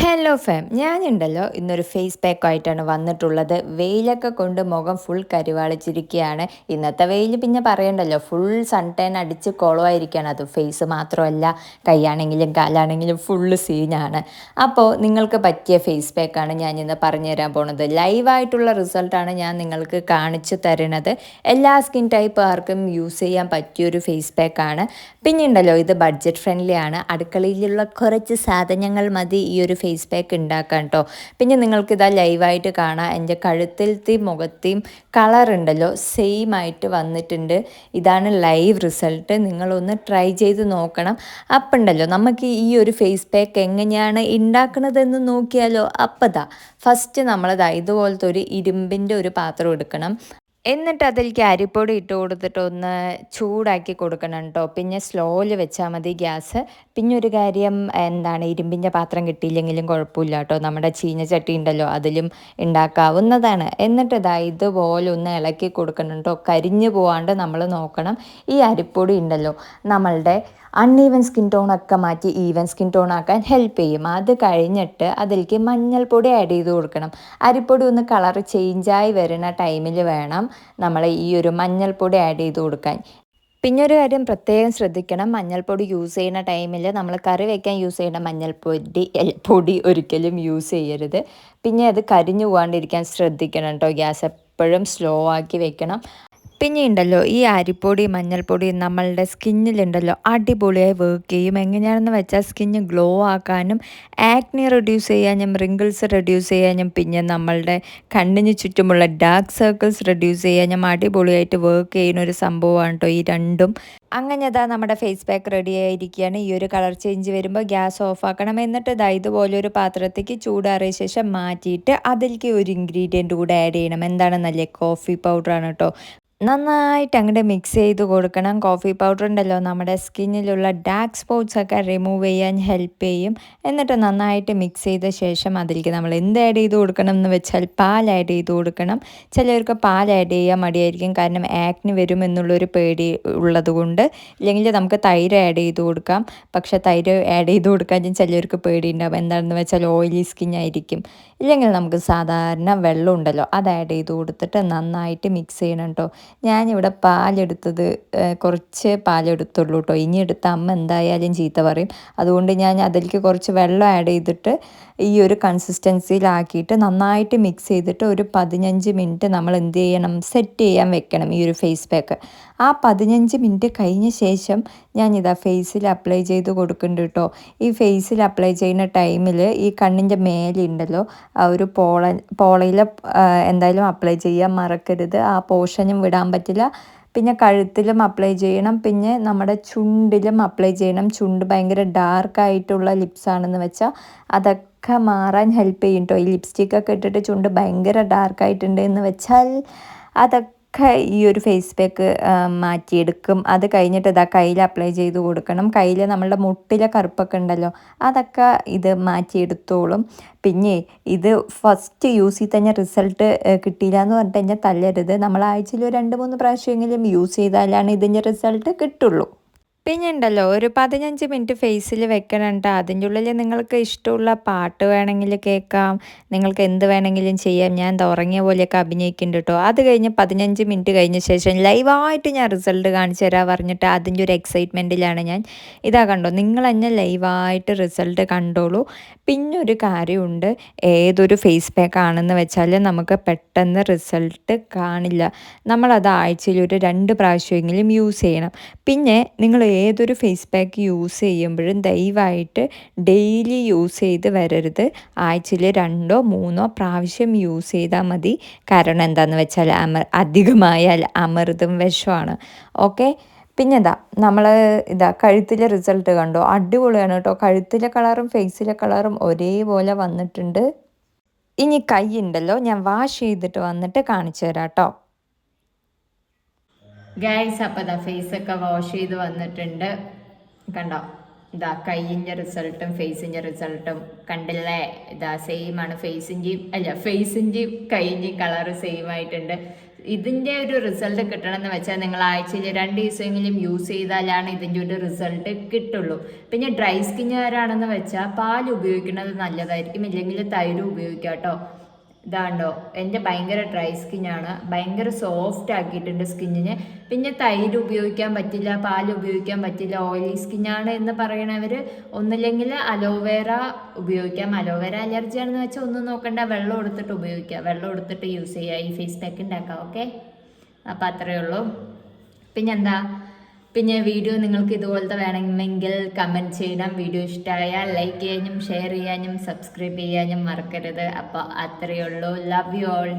Hello farm, ഞാനുണ്ടല്ലോ ഇന്നൊരു face പാക്കുമായിട്ടാണ് വന്നിട്ടുള്ളത്. വെയിലൊക്കെ കൊണ്ട് മുഖം ഫുൾ കരിവാളിച്ചിരിക്കുകയാണ്. ഇന്നത്തെ വെയിൽ പിന്നെ പറയണ്ടല്ലോ, ഫുൾ സൺ ടാൻ അടിച്ച് കുളമായിരിക്കുകയാണ്. അത് ഫേസ് മാത്രമല്ല, കൈയാണെങ്കിലും കാലാണെങ്കിലും ഫുള്ള് സീനാണ്. അപ്പോൾ നിങ്ങൾക്ക് പറ്റിയ ഫേസ് പാക്കാണ് ഞാൻ ഇന്ന് പറഞ്ഞു തരാൻ പോണത്. ലൈവായിട്ടുള്ള റിസൾട്ടാണ് ഞാൻ നിങ്ങൾക്ക് കാണിച്ചു തരുന്നത്. എല്ലാ സ്കിൻ ടൈപ്പുകാർക്കും യൂസ് ചെയ്യാൻ പറ്റിയൊരു ഫേസ് പാക്കാണ്. പിന്നെ ഉണ്ടല്ലോ, ഇത് ബഡ്ജറ്റ് ഫ്രണ്ട്ലി ആണ്. അടുക്കളയിലുള്ള കുറച്ച് സാധനങ്ങൾ മതി ഈ ഒരു ഫേസ് പാക്ക് ഉണ്ടാക്കാൻ കേട്ടോ. പിന്നെ നിങ്ങൾക്കിതാ ലൈവായിട്ട് കാണാം, എൻ്റെ കഴുത്തിലത്തെയും മുഖത്തെയും കളർ ഉണ്ടല്ലോ സെയിം ആയിട്ട് വന്നിട്ടുണ്ട്. ഇതാണ് ലൈവ് റിസൾട്ട്. നിങ്ങളൊന്ന് ട്രൈ ചെയ്ത് നോക്കണം. അപ്പം ഉണ്ടല്ലോ, നമുക്ക് ഈ ഒരു ഫേസ് പാക്ക് എങ്ങനെയാണ് ഉണ്ടാക്കുന്നതെന്ന് നോക്കിയാലോ. അപ്പതാ ഫസ്റ്റ് നമ്മളതാ ഇതുപോലത്തെ ഒരു ഇരുമ്പിൻ്റെ ഒരു പാത്രം എടുക്കണം. എന്നിട്ട് അതിലേക്ക് അരിപ്പൊടി ഇട്ട് കൊടുത്തിട്ട് ഒന്ന് ചൂടാക്കി കൊടുക്കണം കേട്ടോ. പിന്നെ സ്ലോയിൽ വെച്ചാൽ മതി ഗ്യാസ്. പിന്നെ ഒരു കാര്യം, ഇരുമ്പിൻ്റെ പാത്രം കിട്ടിയില്ലെങ്കിലും കുഴപ്പമില്ല കേട്ടോ, നമ്മുടെ ചീനച്ചട്ടി ഉണ്ടല്ലോ അതിലും ഉണ്ടാക്കാവുന്നതാണ്. എന്നിട്ട് ഇതുപോലെ ഒന്ന് ഇളക്കി കൊടുക്കണം കേട്ടോ. കരിഞ്ഞു പോവാണ്ട് നമ്മൾ നോക്കണം. ഈ അരിപ്പൊടി ഉണ്ടല്ലോ നമ്മളുടെ അൺഈവൻ സ്കിൻ ടോണൊക്കെ മാറ്റി ഈവൻ സ്കിൻ ടോൺ ആക്കാൻ ഹെൽപ്പ് ചെയ്യും. അത് കഴിഞ്ഞിട്ട് അതിലേക്ക് മഞ്ഞൾപ്പൊടി ആഡ് ചെയ്ത് കൊടുക്കണം. അരിപ്പൊടി ഒന്ന് കളർ ചേഞ്ചായി വരുന്ന ടൈമിൽ വേണം നമ്മൾ ഈ ഒരു മഞ്ഞൾപ്പൊടി ആഡ് ചെയ്ത് കൊടുക്കാൻ. പിന്നെ ഒരു കാര്യം പ്രത്യേകം ശ്രദ്ധിക്കണം, മഞ്ഞൾപ്പൊടി യൂസ് ചെയ്യുന്ന ടൈമിൽ നമ്മൾ കറി വയ്ക്കാൻ യൂസ് ചെയ്യുന്ന പൊടി ഒരിക്കലും യൂസ് ചെയ്യരുത്. പിന്നെ അത് കരിഞ്ഞു പോകാണ്ടിരിക്കാൻ ശ്രദ്ധിക്കണം കേട്ടോ. ഗ്യാസ് എപ്പോഴും സ്ലോ ആക്കി വെക്കണം. പിന്നെ ഉണ്ടല്ലോ, ഈ അരിപ്പൊടി മഞ്ഞൾപ്പൊടി നമ്മളുടെ സ്കിന്നിലുണ്ടല്ലോ അടിപൊളിയായി വർക്ക് ചെയ്യും. എങ്ങനെയാണെന്ന് വെച്ചാൽ സ്കിന്ന് ഗ്ലോ ആക്കാനും ആക്നി റെഡ്യൂസ് ചെയ്യാനും റിങ്കിൾസ് റെഡ്യൂസ് ചെയ്യാനും പിന്നെ നമ്മളുടെ കണ്ണിന് ചുറ്റുമുള്ള ഡാർക്ക് സർക്കിൾസ് റെഡ്യൂസ് ചെയ്യാനും അടിപൊളിയായിട്ട് വർക്ക് ചെയ്യുന്ന ഒരു സംഭവമാണ് കേട്ടോ ഈ രണ്ടും. അങ്ങനെ നമ്മുടെ ഫേസ് പാക്ക് റെഡി ആയിരിക്കുകയാണ്. ഈ ഒരു കളർ ചേഞ്ച് വരുമ്പോൾ ഗ്യാസ് ഓഫ് ആക്കണം. എന്നിട്ട് ഇതുപോലെ ഒരു പാത്രത്തേക്ക് ചൂടാറിയ ശേഷം മാറ്റിയിട്ട് അതിലേക്ക് ഒരു ഇൻഗ്രീഡിയൻറ്റ് കൂടെ ആഡ് ചെയ്യണം. എന്താണെന്നല്ലേ, കോഫി പൗഡറാണ് കേട്ടോ. നന്നായിട്ട് അങ്ങോട്ട് മിക്സ് ചെയ്ത് കൊടുക്കണം. കോഫി പൗഡർ ഉണ്ടല്ലോ നമ്മുടെ സ്കിന്നിലുള്ള ഡാർക്ക് സ്പോട്ട്സ് ഒക്കെ റിമൂവ് ചെയ്യാൻ ഹെൽപ്പ് ചെയ്യും. എന്നിട്ട് നന്നായിട്ട് മിക്സ് ചെയ്ത ശേഷം അതിലേക്ക് നമ്മൾ എന്ത് ആഡ് ചെയ്ത് കൊടുക്കണം എന്ന് വെച്ചാൽ പാൽ ആഡ് ചെയ്ത് കൊടുക്കണം. ചിലർക്ക് പാൽ ആഡ് ചെയ്യാൻ മടിയായിരിക്കും, കാരണം ആക്നി വരും എന്നുള്ളൊരു പേടി ഉള്ളത് കൊണ്ട്. ഇല്ലെങ്കിൽ നമുക്ക് തൈര് ആഡ് ചെയ്ത് കൊടുക്കാം. പക്ഷെ തൈര് ആഡ് ചെയ്ത് കൊടുക്കാൻ ചിലർക്ക് പേടിയുണ്ടാവും, എന്താണെന്ന് വെച്ചാൽ ഓയിലി സ്കിൻ ആയിരിക്കും. ഇല്ലെങ്കിൽ നമുക്ക് സാധാരണ വെള്ളം ഉണ്ടല്ലോ അത് ആഡ് ചെയ്ത് കൊടുത്തിട്ട് നന്നായിട്ട് മിക്സ് ചെയ്യണം കേട്ടോ. ഞാനിവിടെ പാലെടുത്തത് കുറച്ച് പാലെടുത്തുള്ളൂ കേട്ടോ. ഇനി എടുത്ത അമ്മ എന്തായാലും ചീത്ത പറയും. അതുകൊണ്ട് ഞാൻ അതിലേക്ക് കുറച്ച് വെള്ളം ആഡ് ചെയ്തിട്ട് ഈ ഒരു കൺസിസ്റ്റൻസിയിലാക്കിയിട്ട് നന്നായിട്ട് മിക്സ് ചെയ്തിട്ട് ഒരു 15 മിനിറ്റ് നമ്മൾ എന്ത് ചെയ്യണം, സെറ്റ് ചെയ്യാൻ വെക്കണം ഈ ഒരു ഫേസ് പാക്ക്. ആ 15 മിനിറ്റ് കഴിഞ്ഞ ശേഷം ഞാനിതാ ഫേസിൽ അപ്ലൈ ചെയ്ത് കൊടുക്കുന്നുണ്ട് കേട്ടോ. ഈ ഫേസിൽ അപ്ലൈ ചെയ്യുന്ന ടൈമിൽ ഈ കണ്ണിൻ്റെ മേലുണ്ടല്ലോ ആ ഒരു പോളയിൽ എന്തായാലും അപ്ലൈ ചെയ്യാൻ മറക്കരുത്. ആ പോർഷനും വിടാൻ പറ്റില്ല. പിന്നെ കഴുത്തിലും അപ്ലൈ ചെയ്യണം. പിന്നെ നമ്മുടെ ചുണ്ടിലും അപ്ലൈ ചെയ്യണം. ചുണ്ട് ഭയങ്കര ഡാർക്കായിട്ടുള്ള ലിപ്സാണെന്ന് വെച്ചാൽ അതൊക്കെ മാറാൻ ഹെൽപ്പ് ചെയ്യും കേട്ടോ. ഈ ലിപ്സ്റ്റിക്കൊക്കെ ഇട്ടിട്ട് ചുണ്ട് ഭയങ്കര ഡാർക്കായിട്ടുണ്ട് എന്ന് വെച്ചാൽ അതൊക്കെ ഈ ഒരു ഫേസ് പാക്ക് മാറ്റിയെടുക്കും. അത് കഴിഞ്ഞിട്ട് കയ്യിൽ അപ്ലൈ ചെയ്ത് കൊടുക്കണം. കയ്യിൽ നമ്മളുടെ മുട്ടിലെ കറുപ്പൊക്കെ ഉണ്ടല്ലോ അതൊക്കെ ഇത് മാറ്റിയെടുത്തോളും. പിന്നെ ഇത് ഫസ്റ്റ് യൂസ് ചെയ്ത് തന്നെ റിസൾട്ട് കിട്ടിയില്ല എന്ന് പറഞ്ഞിട്ട് കഴിഞ്ഞാൽ തല്ലരുത്. നമ്മൾ ആഴ്ചയിൽ 2-3 പ്രാവശ്യമെങ്കിലും യൂസ് ചെയ്താലാണ് ഇതിൻ്റെ റിസൾട്ട് കിട്ടുള്ളൂ. പിന്നെ ഉണ്ടല്ലോ ഒരു 15 മിനിറ്റ് ഫേസിൽ വെക്കണം കേട്ടോ. അതിൻ്റെ ഉള്ളിൽ നിങ്ങൾക്ക് ഇഷ്ടമുള്ള പാട്ട് വേണമെങ്കിൽ കേൾക്കാം, നിങ്ങൾക്ക് എന്ത് വേണമെങ്കിലും ചെയ്യാം. ഞാൻ ഉറങ്ങിയ പോലെയൊക്കെ അഭിനയിക്കുന്നുണ്ട് കേട്ടോ. അത് കഴിഞ്ഞ് 15 മിനിറ്റ് കഴിഞ്ഞ ശേഷം ലൈവായിട്ട് ഞാൻ റിസൾട്ട് കാണിച്ചു തരാൻ പറഞ്ഞിട്ട് അതിൻ്റെ ഒരു എക്സൈറ്റ്മെൻറ്റിലാണ് ഞാൻ. ഇതാ കണ്ടോ, നിങ്ങൾ തന്നെ ലൈവായിട്ട് റിസൾട്ട് കണ്ടോളൂ. പിന്നെ ഒരു കാര്യമുണ്ട്, ഏതൊരു ഫേസ് പാക്ക് ആണെന്ന് വെച്ചാൽ നമുക്ക് പെട്ടെന്ന് റിസൾട്ട് കാണില്ല. നമ്മളത് ആഴ്ചയിൽ ഒരു 2 പ്രാവശ്യമെങ്കിലും യൂസ് ചെയ്യണം. പിന്നെ നിങ്ങൾ ഏതൊരു ഫേസ് പാക്ക് യൂസ് ചെയ്യുമ്പോഴും ദയവായിട്ട് ഡെയിലി യൂസ് ചെയ്ത് വരരുത്. ആഴ്ചയിൽ 2-3 പ്രാവശ്യം യൂസ് ചെയ്താൽ മതി. കാരണം എന്താണെന്ന് വെച്ചാൽ അധികമായാൽ അമൃതും വിഷമാണ്. ഓക്കെ. പിന്നെ നമ്മൾ കഴുത്തിലെ റിസൾട്ട് കണ്ടോ, അടിപൊളിയാണ് കേട്ടോ. കഴുത്തിലെ കളറും ഫേസിലെ കളറും ഒരേപോലെ വന്നിട്ടുണ്ട്. ഇനി കൈ ഉണ്ടല്ലോ ഞാൻ വാഷ് ചെയ്തിട്ട് വന്നിട്ട് കാണിച്ചു തരാം കേട്ടോ. ഗൈസ്, അപ്പോൾ ഫേസൊക്കെ വാഷ് ചെയ്ത് വന്നിട്ടുണ്ട്. കണ്ടോ, കൈയിൻ്റെ റിസൾട്ടും ഫേസിൻ്റെ റിസൾട്ടും കണ്ടില്ലേ? സെയിം ആണ്. ഫേസിൻ്റെയും കൈയിൻ്റെയും കളറ് സെയിം ആയിട്ടുണ്ട്. ഇതിൻ്റെ ഒരു റിസൾട്ട് കിട്ടണമെന്ന് വെച്ചാൽ നിങ്ങൾ ആഴ്ചയിൽ 2 ദിവസമെങ്കിലും യൂസ് ചെയ്താലാണ് ഇതിൻ്റെ ഒരു റിസൾട്ട് കിട്ടുള്ളൂ. പിന്നെ ഡ്രൈ സ്കിന്നുകാരാണെന്ന് വെച്ചാൽ പാൽ ഉപയോഗിക്കുന്നത് നല്ലതായിരിക്കും, ഇല്ലെങ്കിൽ തൈര് ഉപയോഗിക്കാം കേട്ടോ. ഇതാണ്ടോ എൻ്റെ ഭയങ്കര ഡ്രൈ സ്കിന്നാണ്, ഭയങ്കര സോഫ്റ്റ് ആക്കിയിട്ടുണ്ട് സ്കിന്നിന്. പിന്നെ തൈര് ഉപയോഗിക്കാൻ പറ്റില്ല, പാൽ ഉപയോഗിക്കാൻ പറ്റില്ല, ഓയിലി സ്കിന്നാണ് എന്ന് പറയണവർ ഒന്നില്ലെങ്കിൽ അലോവേറ ഉപയോഗിക്കാം. അലോവേറ അലർജി ആണെന്ന് വെച്ചാൽ ഒന്നും നോക്കണ്ട, വെള്ളം എടുത്തിട്ട് ഉപയോഗിക്കുക, വെള്ളം എടുത്തിട്ട് യൂസ് ചെയ്യുക, ഈ ഫേസ് പാക്ക് ഉണ്ടാക്കാം. ഓക്കെ, അപ്പം അത്രയേ ഉള്ളൂ. പിന്നെന്താ, പിന്നെ വീഡിയോ നിങ്ങൾക്ക് ഇതുപോലത്തെ വേണമെങ്കിൽ കമൻറ്റ് ചെയ്യണം. വീഡിയോ ഇഷ്ടമായാൽ ലൈക്ക് ചെയ്യാനും ഷെയർ ചെയ്യാനും സബ്സ്ക്രൈബ് ചെയ്യാനും മറക്കരുത്. അപ്പോൾ അത്രയേ ഉള്ളൂ. Love you all.